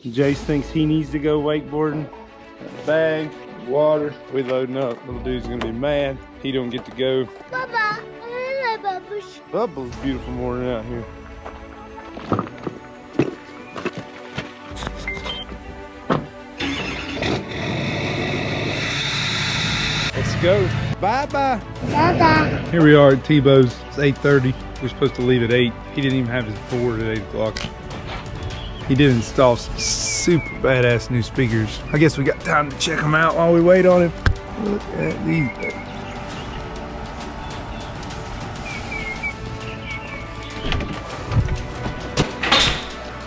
Jace thinks he needs to go wakeboarding. Got a bag, water. We loading up. Little dude's gonna be mad. He don't get to go. Bubba, I like Bubbles. Bubbles, beautiful morning out here. Let's go. Bye-bye. Bye-bye. Here we are at Tebow's. It's 8:30. We're supposed to leave at 8. He didn't even have his board at 8 o'clock. He did install some super badass new speakers. I guess we got time to check them out while we wait on him. Look at these things.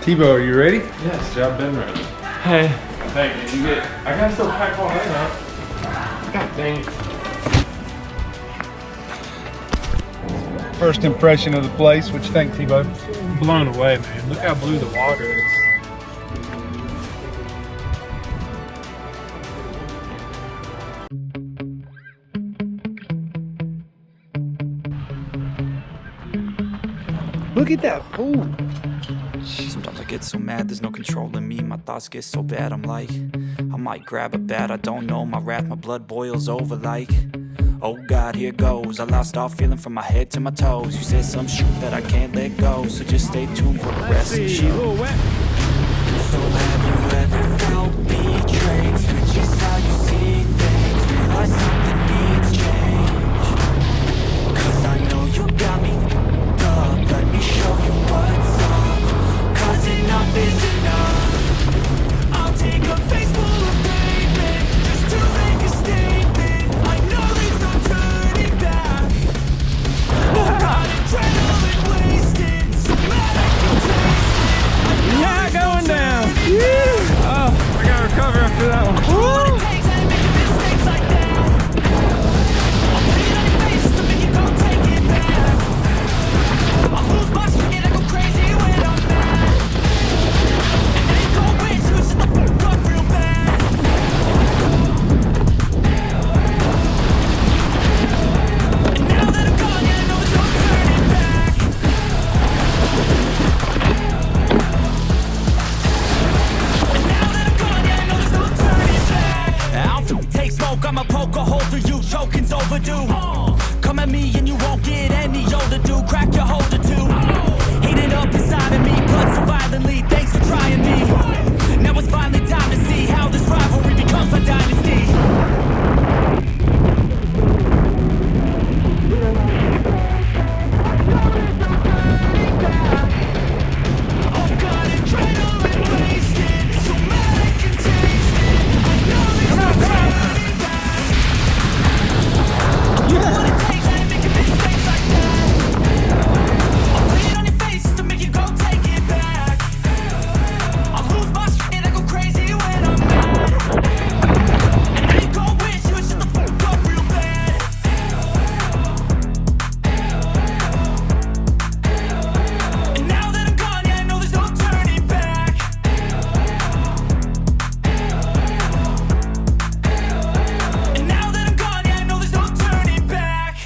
Tebow, are you ready? Yes, I've been ready. Hey. Hey, did you get... I gotta still pack all that up. God dang it. First impression of the place. What you think, Tebow? Blown away, man. Look how blue the water is. Look at that pool. Sometimes I get so mad, there's no controlling me. My thoughts get so bad, I'm like, I might grab a bat, I don't know. My wrath, my blood boils over like, oh God, here goes. I lost all feeling from my head to my toes. You said some shit that I can't let go, so just stay tuned for the rest of the show. So have you ever felt betrayed? Switches how you see things, realize something needs change. Cause I know you got me f***ed up. Let me show you what's up. Cause enough is enough. I'll take a face full of pavement just to make a statement. I know there's no turning back. Oh God, adrenaline wasted, so mad I can taste it. Not going down. Oh, I gotta recover after that one. What it takes, I ain't making mistakes like that. I'll put it on your face to make you go take it back. I'll lose my shit and I go crazy when I'm mad. And then you go wish you shut the fuck up real bad. And now that I'm gone, yeah, I know there's no turning back. And now that I'm gone, yeah, I know there's no turning back. I'll take smoke, I'ma poke a hole through you, choking's overdue. Come at me and you won't get any older, dude. Crack your holder too. Heat it up inside of me, blood so violently. Thanks for trying me. Now it's finally time to see how this rivalry becomes a dynasty. Oh God, adrenaline wasted, so mad I can taste it. I know there's no turning back. What it takes, I ain't making mistakes like that. I'll put it on your face to make you go take it back. I'll lose my shit and I go crazy when I'm mad. And then you go wish you would shut the fuck up real bad. And now that I'm gone, yeah, I know there's no turning back. And now that I'm gone, yeah, I know there's no turning back.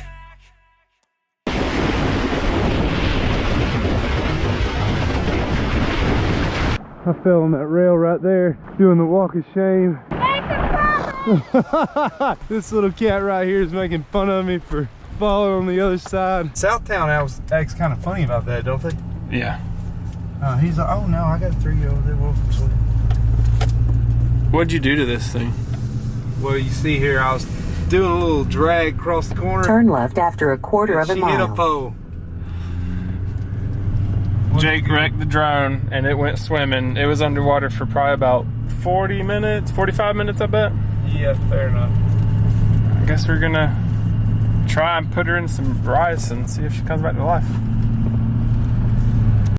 I fell on that rail right there, doing the walk of shame. This little cat right here is making fun of me for falling on the other side. Southtown acts kind of funny about that, don't they? Yeah. He's like, oh no, I got 3 over there. What'd you do to this thing? Well, you see here, I was doing a little drag across the corner. Turn left after a quarter of a She hit a mile. pole. Jake wrecked the drone and it went swimming. It was underwater for probably about 40 minutes, 45 minutes, I bet. Yeah, fair enough. I guess we're gonna try and put her in some rice and see if she comes back to life.